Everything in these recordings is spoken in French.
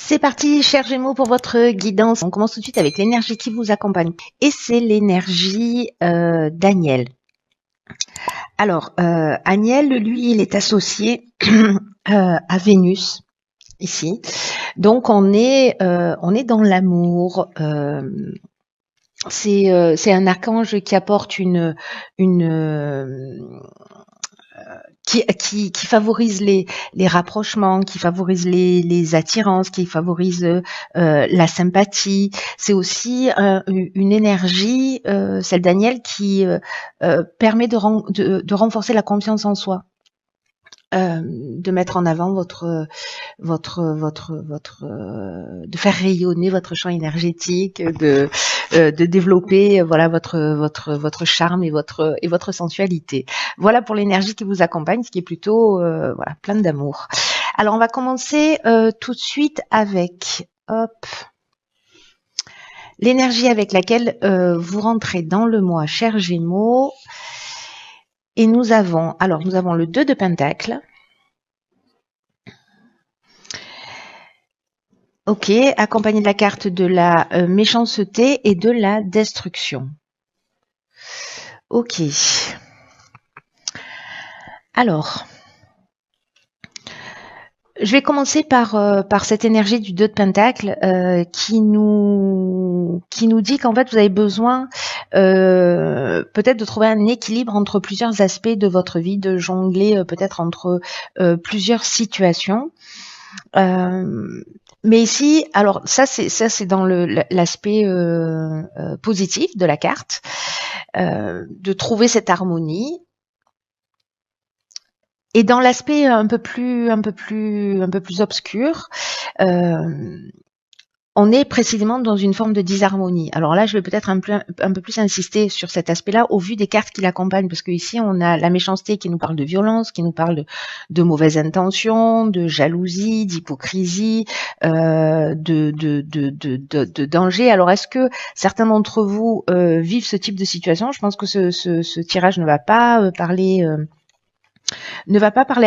C'est parti, chers Gémeaux, pour votre guidance. On commence tout de suite avec l'énergie qui vous accompagne. Et c'est l'énergie d'Aniel. Alors, Aniel, lui, il est associé à Vénus, ici. Donc, on est dans l'amour. C'est un archange qui apporte qui favorise les rapprochements, qui favorise les attirances, qui favorise la sympathie. C'est aussi une énergie, celle d'Aniel, qui permet de renforcer la confiance en soi. De mettre en avant de faire rayonner votre champ énergétique, de développer voilà votre charme et votre sensualité. Voilà pour l'énergie qui vous accompagne, ce qui est plutôt voilà plein d'amour. Alors on va commencer tout de suite avec l'énergie avec laquelle vous rentrez dans le mois, chers Gémeaux. Et nous avons le 2 de Pentacle. Ok, accompagné de la carte de la méchanceté et de la destruction. Ok. Alors, je vais commencer par cette énergie du 2 de Pentacle qui nous dit qu'en fait vous avez besoin peut-être de trouver un équilibre entre plusieurs aspects de votre vie, de jongler peut-être entre plusieurs situations. Mais ici, alors ça c'est dans l'aspect positif de la carte, de trouver cette harmonie. Et dans l'aspect un peu plus obscur, on est précisément dans une forme de disharmonie. Alors là, je vais peut-être un peu plus insister sur cet aspect-là au vu des cartes qui l'accompagnent, parce que ici on a la méchanceté qui nous parle de violence, qui nous parle de mauvaises intentions, de jalousie, d'hypocrisie, de danger. Alors est-ce que certains d'entre vous vivent ce type de situation? Je pense que ce tirage ne va pas parler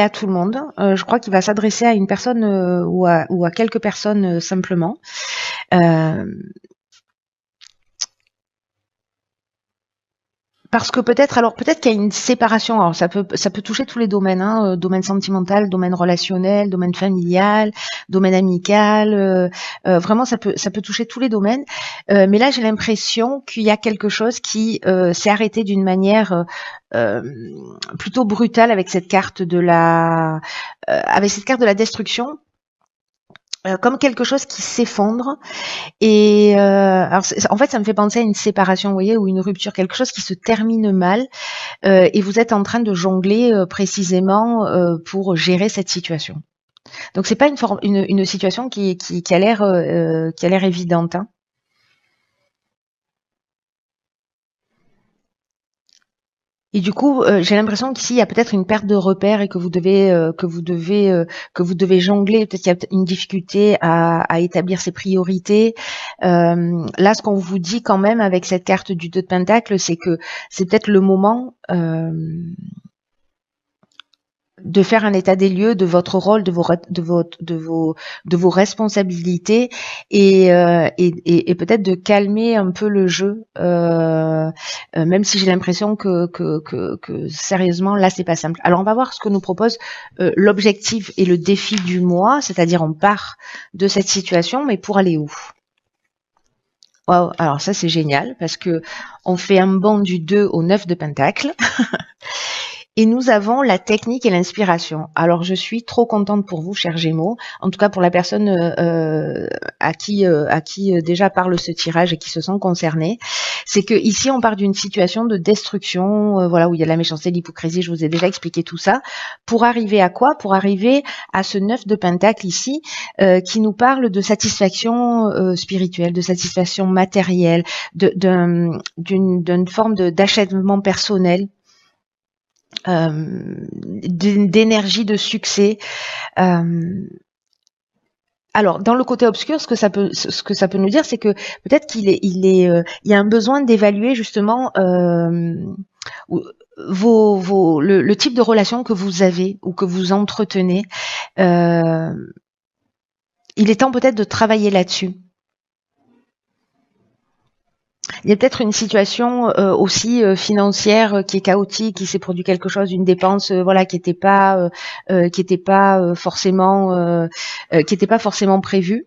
à tout le monde. Je crois qu'il va s'adresser à une personne ou à quelques personnes simplement. Parce que peut-être qu'il y a une séparation. Alors ça peut toucher tous les domaines, hein, domaine sentimental, domaine relationnel, domaine familial, domaine amical. Vraiment, ça peut toucher tous les domaines. Mais là, j'ai l'impression qu'il y a quelque chose qui s'est arrêté d'une manière plutôt brutale avec cette carte de la destruction. Comme quelque chose qui s'effondre et alors en fait ça me fait penser à une séparation, vous voyez, ou une rupture, quelque chose qui se termine mal et vous êtes en train de jongler précisément pour gérer cette situation. Donc c'est pas une situation qui a l'air évidente, hein. Et du coup, j'ai l'impression qu'ici, il y a peut-être une perte de repères et que vous devez jongler. Peut-être qu'il y a une difficulté à établir ses priorités. Là, ce qu'on vous dit quand même avec cette carte du 2 de Pentacle, c'est que c'est peut-être le moment de faire un état des lieux de votre rôle, de vos responsabilités et peut-être de calmer un peu le jeu, même si j'ai l'impression que sérieusement là c'est pas simple. Alors on va voir ce que nous propose l'objectif et le défi du mois, c'est-à-dire on part de cette situation, mais pour aller où? Wow, alors ça c'est génial parce que on fait un bond du 2 au 9 de Pentacle. Et nous avons la technique et l'inspiration. Alors, je suis trop contente pour vous, chers Gémeaux. En tout cas, pour la personne à qui déjà parle ce tirage et qui se sent concernée. C'est que ici, on part d'une situation de destruction, voilà, où il y a de la méchanceté, l'hypocrisie. Je vous ai déjà expliqué tout ça. Pour arriver à quoi? Pour arriver à ce 9 de Pentacle ici, qui nous parle de satisfaction spirituelle, de satisfaction matérielle, d'une forme d'achèvement personnel. D'énergie, de succès. Alors, dans le côté obscur, ce que ça peut nous dire, c'est que peut-être qu'il y a un besoin d'évaluer justement le type de relation que vous avez ou que vous entretenez. il est temps peut-être de travailler là-dessus. Il y a peut-être une situation aussi financière qui est chaotique, qui s'est produit quelque chose, une dépense voilà qui n'était pas forcément prévue.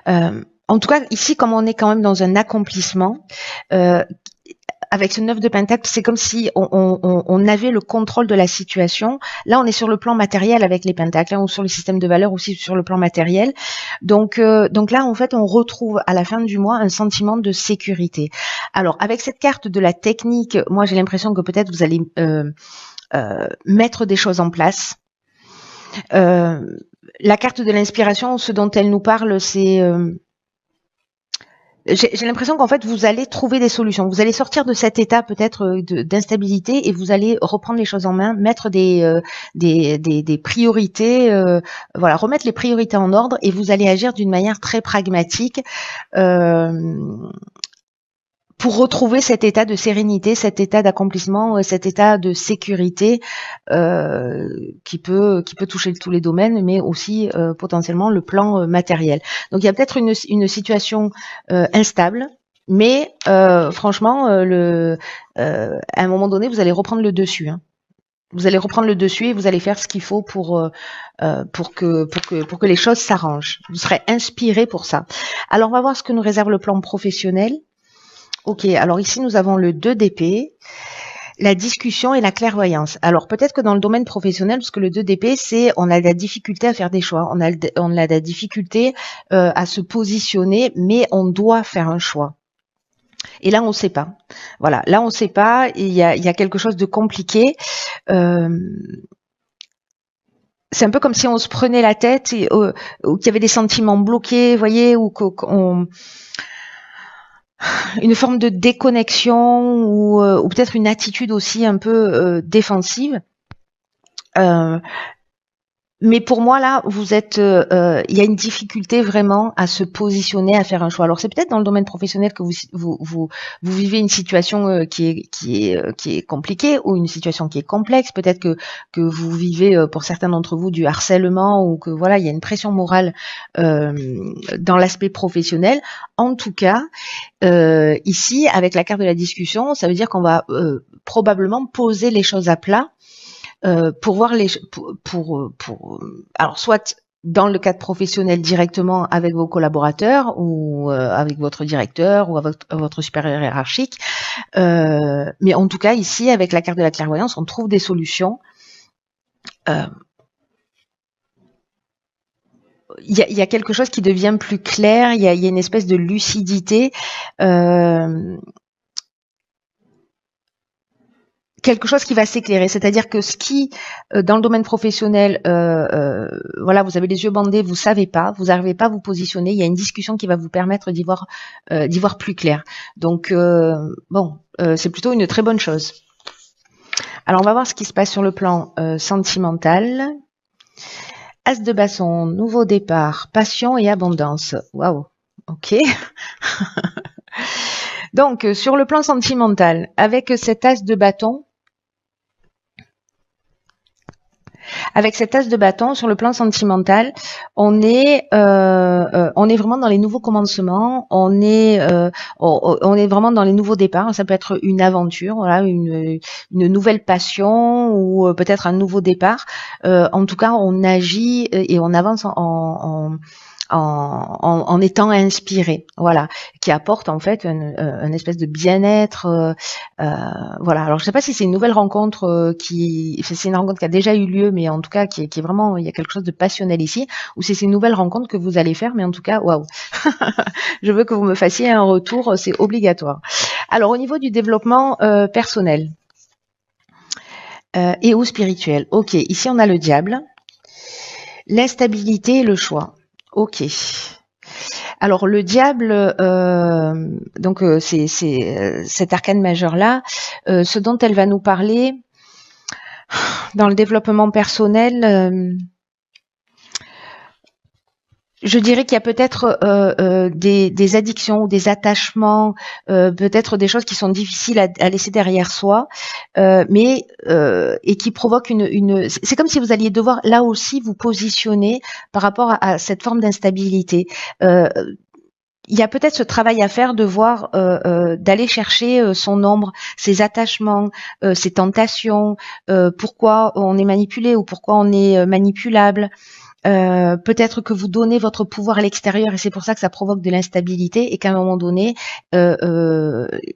En tout cas, ici, comme on est quand même dans un accomplissement, avec ce 9 de Pentacle, c'est comme si on avait le contrôle de la situation. Là, on est sur le plan matériel avec les Pentacles, ou sur le système de valeurs aussi sur le plan matériel. Donc là, en fait, on retrouve à la fin du mois un sentiment de sécurité. Alors, avec cette carte de la technique, moi, j'ai l'impression que peut-être vous allez mettre des choses en place. La carte de l'inspiration, ce dont elle nous parle, c'est j'ai l'impression qu'en fait vous allez trouver des solutions. Vous allez sortir de cet état peut-être d'instabilité et vous allez reprendre les choses en main, mettre des priorités, voilà, remettre les priorités en ordre et vous allez agir d'une manière très pragmatique. Pour retrouver cet état de sérénité, cet état d'accomplissement, cet état de sécurité qui peut toucher tous les domaines, mais aussi potentiellement le plan matériel. Donc il y a peut-être une situation instable, mais franchement, à un moment donné, vous allez reprendre le dessus. Hein. Vous allez reprendre le dessus et vous allez faire ce qu'il faut pour que les choses s'arrangent. Vous serez inspiré pour ça. Alors on va voir ce que nous réserve le plan professionnel. Ok, alors ici nous avons le 2 d'épée, la discussion et la clairvoyance. Alors peut-être que dans le domaine professionnel, parce que le 2 d'épée, c'est on a de la difficulté à faire des choix, on a de la difficulté à se positionner, mais on doit faire un choix. Et là on ne sait pas. Voilà, là on ne sait pas, il y a quelque chose de compliqué. C'est un peu comme si on se prenait la tête et ou qu'il y avait des sentiments bloqués, vous voyez, ou qu'on une forme de déconnexion ou peut-être une attitude aussi un peu défensive. Mais pour moi, là, vous êtes, il y a une difficulté vraiment à se positionner, à faire un choix. Alors, c'est peut-être dans le domaine professionnel que vous vivez une situation qui est compliquée ou une situation qui est complexe. Peut-être que vous vivez, pour certains d'entre vous, du harcèlement ou que voilà, il y a une pression morale dans l'aspect professionnel. En tout cas, ici, avec la carte de la discussion, ça veut dire qu'on va probablement poser les choses à plat. Pour voir alors soit dans le cadre professionnel directement avec vos collaborateurs ou avec votre directeur ou avec votre supérieur hiérarchique, mais en tout cas ici avec la carte de la clairvoyance on trouve des solutions. Il y a quelque chose qui devient plus clair, il y a une espèce de lucidité. Quelque chose qui va s'éclairer, c'est-à-dire que ce qui, dans le domaine professionnel, voilà, vous avez les yeux bandés, vous savez pas, vous n'arrivez pas à vous positionner, il y a une discussion qui va vous permettre d'y voir plus clair. Donc, bon, c'est plutôt une très bonne chose. Alors, on va voir ce qui se passe sur le plan sentimental. As de bâton, nouveau départ, passion et abondance. Waouh, ok. Donc, sur le plan sentimental, avec cet as de bâton, sur le plan sentimental, on est vraiment dans les nouveaux commencements, on est vraiment dans les nouveaux départs. Ça peut être une aventure, voilà, une nouvelle passion ou peut-être un nouveau départ. En tout cas, on agit et on avance en étant inspiré, voilà, qui apporte en fait une espèce de bien-être, voilà. Alors je sais pas si c'est une nouvelle rencontre c'est une rencontre qui a déjà eu lieu, mais en tout cas qui est vraiment, il y a quelque chose de passionnel ici, ou si c'est une nouvelle rencontre que vous allez faire, mais en tout cas, waouh, je veux que vous me fassiez un retour, c'est obligatoire. Alors au niveau du développement personnel et ou spirituel, ok, ici on a le diable, l'instabilité et le choix. Ok. Alors le diable, donc c'est cet arcane majeur là, ce dont elle va nous parler dans le développement personnel. Je dirais qu'il y a peut-être des addictions ou des attachements, peut-être des choses qui sont difficiles à laisser derrière soi, mais et qui provoquent une. C'est comme si vous alliez devoir là aussi vous positionner par rapport à cette forme d'instabilité. Il y a peut-être ce travail à faire de voir, d'aller chercher son ombre, ses attachements, ses tentations, pourquoi on est manipulé ou pourquoi on est manipulable. Peut-être que vous donnez votre pouvoir à l'extérieur et c'est pour ça que ça provoque de l'instabilité et qu'à un moment donné, il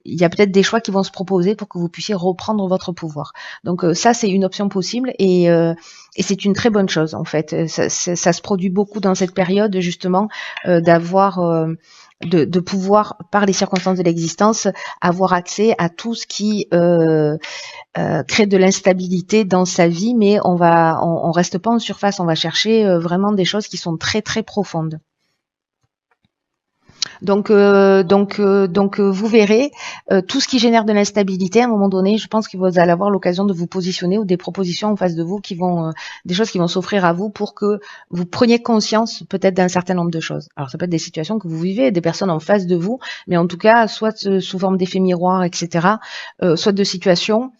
y a peut-être des choix qui vont se proposer pour que vous puissiez reprendre votre pouvoir. Donc ça, c'est une option possible et c'est une très bonne chose en fait. Ça se produit beaucoup dans cette période justement d'avoir de pouvoir, par les circonstances de l'existence, avoir accès à tout ce qui crée de l'instabilité dans sa vie, mais on reste pas en surface, on va chercher vraiment des choses qui sont très très profondes. Donc vous verrez tout ce qui génère de l'instabilité. À un moment donné, je pense que vous allez avoir l'occasion de vous positionner ou des propositions en face de vous qui vont, des choses qui vont s'offrir à vous pour que vous preniez conscience peut-être d'un certain nombre de choses. Alors ça peut être des situations que vous vivez, des personnes en face de vous, mais en tout cas, soit sous forme d'effets miroirs, etc., soit de situations.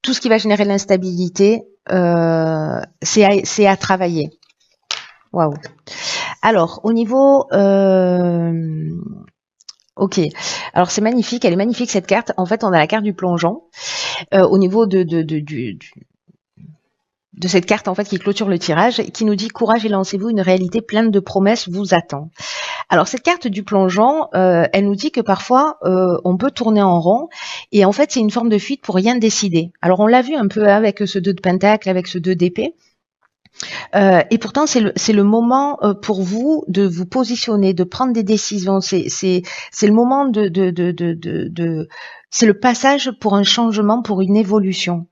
Tout ce qui va générer de l'instabilité, c'est à travailler. Waouh. Alors, au niveau... ok. Alors, c'est magnifique. Elle est magnifique, cette carte. En fait, on a la carte du plongeon. Au niveau de cette carte, en fait, qui clôture le tirage, qui nous dit « Courage et lancez-vous, une réalité pleine de promesses vous attend ». Alors, cette carte du plongeon, elle nous dit que parfois, on peut tourner en rond et en fait, c'est une forme de fuite pour rien décider. Alors, on l'a vu un peu avec ce 2 de pentacle, avec ce 2 d'épée. Et pourtant, c'est le moment pour vous de vous positionner, de prendre des décisions. C'est le moment c'est le passage pour un changement, pour une évolution.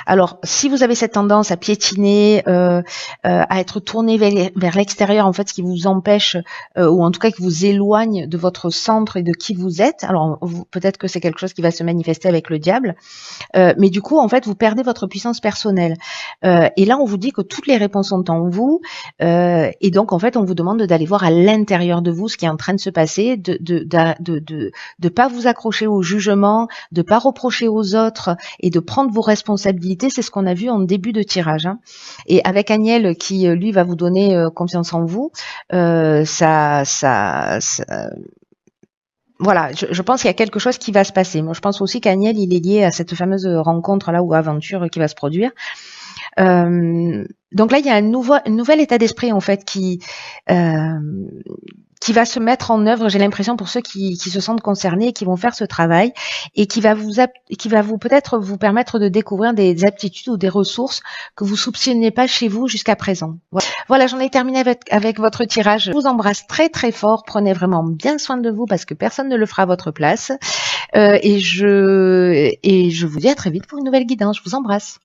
Alors, si vous avez cette tendance à piétiner, à être tourné vers l'extérieur, en fait, ce qui vous empêche, ou en tout cas qui vous éloigne de votre centre et de qui vous êtes, alors peut-être que c'est quelque chose qui va se manifester avec le diable, mais du coup, en fait, vous perdez votre puissance personnelle. Et là, on vous dit que toutes les réponses sont en vous, et donc, en fait, on vous demande d'aller voir à l'intérieur de vous ce qui est en train de se passer, de pas vous accrocher au jugement, de pas reprocher aux autres et de prendre vos responsabilités. C'est ce qu'on a vu en début de tirage. Hein. Et avec Agnel qui, lui, va vous donner confiance en vous, voilà, je pense qu'il y a quelque chose qui va se passer. Moi, je pense aussi qu'Agnel, il est lié à cette fameuse rencontre-là ou aventure qui va se produire. Donc là, il y a un nouvel état d'esprit, en fait, qui va se mettre en œuvre, j'ai l'impression, pour ceux qui se sentent concernés et qui vont faire ce travail et qui va vous peut-être vous permettre de découvrir des aptitudes ou des ressources que vous soupçonniez pas chez vous jusqu'à présent. Voilà, j'en ai terminé avec votre tirage. Je vous embrasse très très fort. Prenez vraiment bien soin de vous parce que personne ne le fera à votre place. Et je vous dis à très vite pour une nouvelle guidance. Je vous embrasse.